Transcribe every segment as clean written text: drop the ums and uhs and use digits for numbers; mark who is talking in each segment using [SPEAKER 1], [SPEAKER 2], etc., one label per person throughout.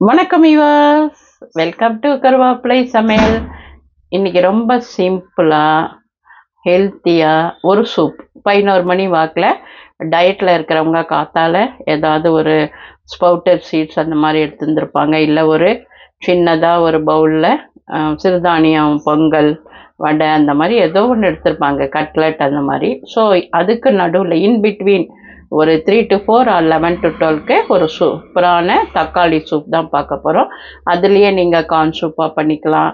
[SPEAKER 1] வணக்கம் yours, welcome to கருவேப்பிலை சமையல். இன்னைக்கு ரொம்ப சிம்பிளாக ஹெல்த்தியாக ஒரு சூப் 11 மணி வாக்கில் டயட்டில் இருக்கிறவங்க காத்தால் ஏதாவது ஒரு ஸ்பவுட்டட் சீட்ஸ் அந்த மாதிரி எடுத்துருந்துருப்பாங்க. இல்லை ஒரு சின்னதாக ஒரு பவுலில் சிறுதானியம் பொங்கல் வடை அந்த மாதிரி ஏதோ ஒன்று எடுத்திருப்பாங்க, கட்லெட் அந்த மாதிரி. ஸோ அதுக்கு நடுவில் இன்பிட்வீன் ஒரு 3 to 4 or 11 to 12க்கு ஒரு சூப்பரான தக்காளி சூப் தான் பார்க்க போகிறோம். அதுலேயே நீங்கள் கார்ன் சூப்பாக பண்ணிக்கலாம்,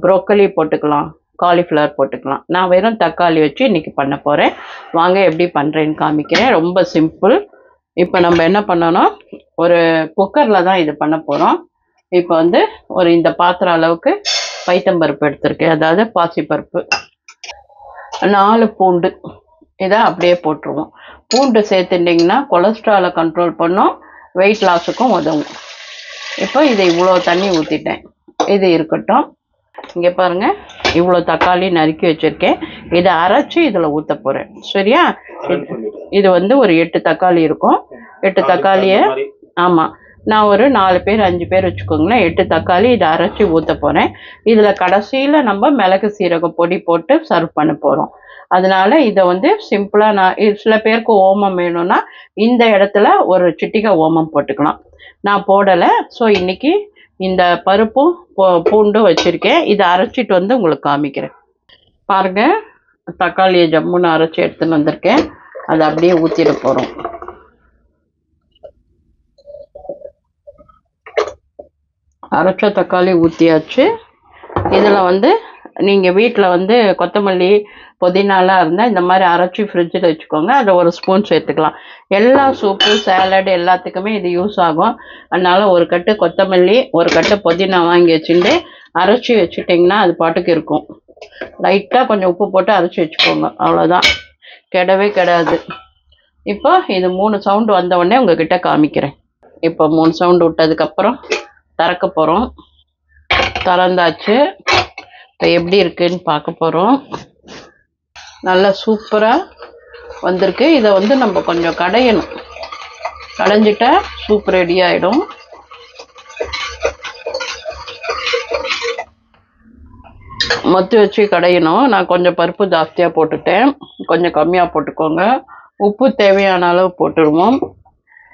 [SPEAKER 1] ப்ரோக்கலி போட்டுக்கலாம், காலிஃப்ளவர் போட்டுக்கலாம். நான் வெறும் தக்காளி வச்சு இன்றைக்கி பண்ண போகிறேன். வாங்க எப்படி பண்ணுறேன்னு காமிக்கிறேன். ரொம்ப சிம்பிள். இப்போ நம்ம என்ன பண்ணணும், ஒரு குக்கரில் தான் இது பண்ண போகிறோம். இப்போ வந்து ஒரு இந்த பாத்திரம் அளவுக்கு பைத்தம்பருப்பு எடுத்திருக்கேன், அதாவது பாசிப்பருப்பு. 4 பூண்டு இதை அப்படியே போட்டுருவோம். பூண்டு சேர்த்துட்டிங்கன்னா கொலஸ்ட்ராலை கண்ட்ரோல் பண்ணும், வெயிட் லாஸுக்கும் உதவும். இப்போ இதை இவ்வளோ தண்ணி ஊற்றிட்டேன், இது இருக்கட்டும். இங்கே பாருங்கள், இவ்வளோ தக்காளி நறுக்கி வச்சுருக்கேன். இதை அரைச்சி இதில் ஊற்ற போகிறேன். சரியா? இது வந்து ஒரு 8 தக்காளி இருக்கும். 8 தக்காளியை, ஆமாம், நான் ஒரு 4 பேர் 5 பேர் வச்சுக்கோங்களேன். 8 தக்காளி இதை அரைச்சி ஊற்ற போகிறேன். இதில் கடைசியில் நம்ம மிளகு சீரகம் பொடி போட்டு சர்வ் பண்ண போகிறோம். அதனால இதை வந்து சிம்பிளாக நான் சில பேருக்கு ஓமம் வேணும்னா இந்த இடத்துல ஒரு சிட்டிகை ஓமம் போட்டுக்கலாம். நான் போடலை. ஸோ இன்னைக்கு இந்த பருப்பும் பூண்டும் வச்சுருக்கேன். இதை அரைச்சிட்டு வந்து உங்களுக்கு காமிக்கிறேன். பாருங்கள், தக்காளியை ஜம்முன்னு அரைச்சி எடுத்துன்னு வந்திருக்கேன். அதை அப்படியே ஊற்றிட போகிறோம். அரைச்ச தக்காளி ஊற்றியாச்சு. இதில் வந்து நீங்கள் வீட்டில் வந்து கொத்தமல்லி புதினாலாம் இருந்தால் இந்த மாதிரி அரைச்சி ஃப்ரிட்ஜில் வச்சுக்கோங்க. அதை ஒரு ஸ்பூன் சேர்த்துக்கலாம். எல்லா சூப்பு சாலட் எல்லாத்துக்குமே இது யூஸ் ஆகும். அதனால் ஒரு கட்டு கொத்தமல்லி ஒரு கட்டு புதினா வாங்கி வச்சுட்டு அரைச்சி வச்சுட்டிங்கன்னா அது பாட்டுக்கு இருக்கும். லைட்டாக கொஞ்சம் உப்பு போட்டு அரைச்சி வச்சுக்கோங்க, அவ்வளோதான், கெடவே கெடாது. இப்போ இது 3 சவுண்டு வந்தவுடனே உங்ககிட்ட காமிக்கிறேன். இப்போ 3 சவுண்டு விட்டதுக்கப்புறம் திறக்க போகிறோம். திறந்தாச்சு. இப்போ எப்படி இருக்குன்னு பார்க்க போகிறோம். நல்லா சூப்பராக வந்திருக்கு. இதை வந்து நம்ம கொஞ்சம் கடையணும். கடைஞ்சிட்டா சூப் ரெடி ஆகிடும். மொத்தி வச்சு கடையணும். நான் கொஞ்சம் பருப்பு ஜாஸ்தியாக போட்டுட்டேன், கொஞ்சம் கம்மியாக போட்டுக்கோங்க. உப்பு தேவையான அளவு போட்டுடுவோம்.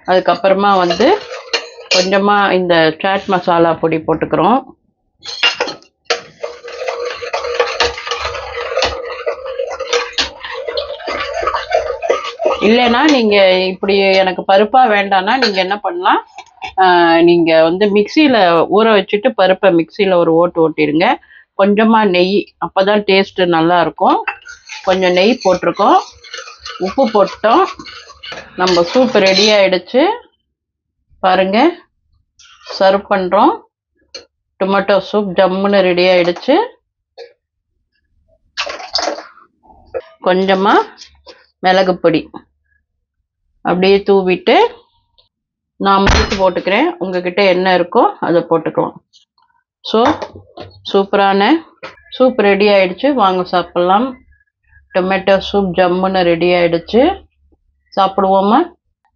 [SPEAKER 1] அதுக்கப்புறமா வந்து கொஞ்சமாக இந்த சாட் மசாலா பொடி போட்டுக்கிறோம். இல்லைன்னா நீங்கள் இப்படி எனக்கு பருப்பாக வேண்டான்னா நீங்கள் என்ன பண்ணலாம், நீங்கள் வந்து மிக்சியில் ஊற வச்சுட்டு பருப்பை மிக்சியில் ஒரு ஓட்டிடுங்க. கொஞ்சமாக நெய், அப்போ தான் டேஸ்ட்டு நல்லாயிருக்கும். கொஞ்சம் நெய் போட்டிருக்கோம், உப்பு போட்டோம். நம்ம சூப் ரெடி ஆகிடுச்சு. பாருங்கள், சர்வ் பண்ணுறோம். டொமேட்டோ சூப் ஜம்முன்னு ரெடி ஆகிடுச்சு. கொஞ்சமாக மிளகு பொடி அப்படியே தூவிட்டு நான் முறுக்கு போட்டுக்கிறேன். உங்ககிட்ட என்ன இருக்கோ அதை போட்டுக்கலாம். ஸோ சூப்பரான சூப் ரெடி ஆகிடுச்சு. வாங்க சாப்பிட்லாம். டொமேட்டோ சூப் ஜம்முன்னு ரெடி ஆகிடுச்சு. சாப்பிடுவோமா?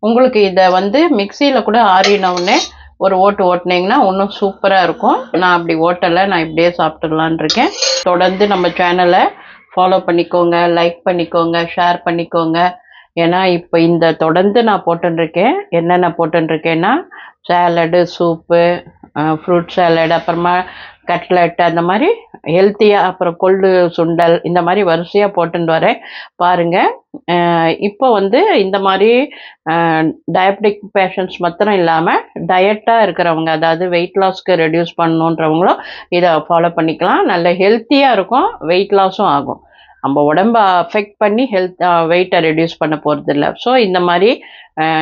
[SPEAKER 1] உங்களுக்கு இதை வந்து மிக்சியில் கூட ஆறினவுடனே ஒரு ஓட்டினீங்கன்னா இன்னும் சூப்பராக இருக்கும். நான் அப்படி ஓட்டலை, நான் இப்படியே சாப்பிட்டுடலான் இருக்கேன். தொடர்ந்து நம்ம சேனலை ஃபாலோ பண்ணிக்கோங்க, லைக் பண்ணிக்கோங்க, ஷேர் பண்ணிக்கோங்க. ஏன்னா இப்போ இந்த தொடர்ந்து நான் போட்டுருக்கேன். என்னென்ன போட்டுருக்கேன்னா சேலடு, சூப்பு, ஃப்ரூட் சேலட், அப்புறமா கட்லெட், அந்த மாதிரி ஹெல்த்தியாக, அப்புறம் கொள்ளு சுண்டல், இந்த மாதிரி வரிசையாக போட்டுன்னு வரேன். பாருங்கள், இப்போ வந்து இந்த மாதிரி டயபெட்டிக் பேஷண்ட்ஸ் மாத்திரம் இல்லாமல் டயட்டாக இருக்கிறவங்க, அதாவது வெயிட் லாஸ்க்கு ரெடியூஸ் பண்ணணுன்றவங்களும் இதை ஃபாலோ பண்ணிக்கலாம். நல்ல ஹெல்த்தியாக இருக்கும், வெயிட் லாஸும் ஆகும். நம்ம உடம்ப அஃபெக்ட் பண்ணி வெயிட்டை ரெடியூஸ் பண்ண போகிறது இல்லை. ஸோ இந்த மாதிரி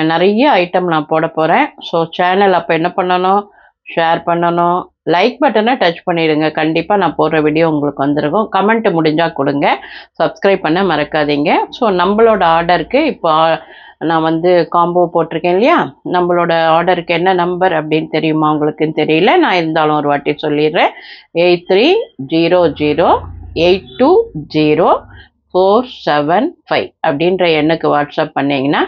[SPEAKER 1] நிறைய ஐட்டம் நான் போட போகிறேன். ஸோ சேனல் அப்போ என்ன பண்ணணும், ஷேர் பண்ணணும், லைக் பட்டனை டச் பண்ணிடுங்க. கண்டிப்பாக நான் போடுற வீடியோ உங்களுக்கு வந்துருக்கும். கமெண்ட் முடிஞ்சால் கொடுங்க, சப்ஸ்கிரைப் பண்ண மறக்காதீங்க. ஸோ நம்மளோட ஆர்டருக்கு இப்போ நான் வந்து காம்போ போட்டிருக்கேன் இல்லையா, நம்மளோட ஆர்டருக்கு என்ன நம்பர் அப்படின்னு தெரியுமா? உங்களுக்குன்னு தெரியல, நான் இருந்தாலும் ஒரு வாட்டி சொல்லிடுறேன். 8300820820 475 அப்படின்ற எண்ணுக்கு வாட்ஸ்அப் பண்ணிங்கன்னா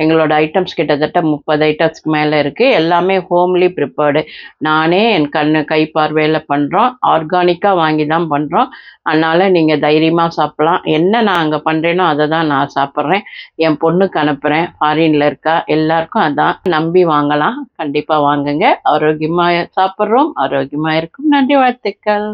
[SPEAKER 1] எங்களோட ஐட்டம்ஸ் கிட்டத்தட்ட 30 ஐட்டம்ஸ்க்கு மேலே இருக்குது. எல்லாமே ஹோம்லி ப்ரிப்பேர்டு. நானே என் கை பார்வையில் பண்ணுறோம். ஆர்கானிக்காக வாங்கி தான் பண்ணுறோம். அதனால் நீங்கள் தைரியமாக சாப்பிட்லாம். என்ன நான் அங்கே பண்ணுறேனோ அதை தான் நான் சாப்பிட்றேன். என் பொண்ணுக்கு அனுப்புகிறேன், ஃபாரினில் இருக்கா. எல்லாருக்கும் அதான், நம்பி வாங்கலாம். கண்டிப்பாக வாங்குங்க. ஆரோக்கியமாக சாப்பிட்றோம், ஆரோக்கியமாக இருக்கும். நன்றி, வாழ்த்துக்கள்.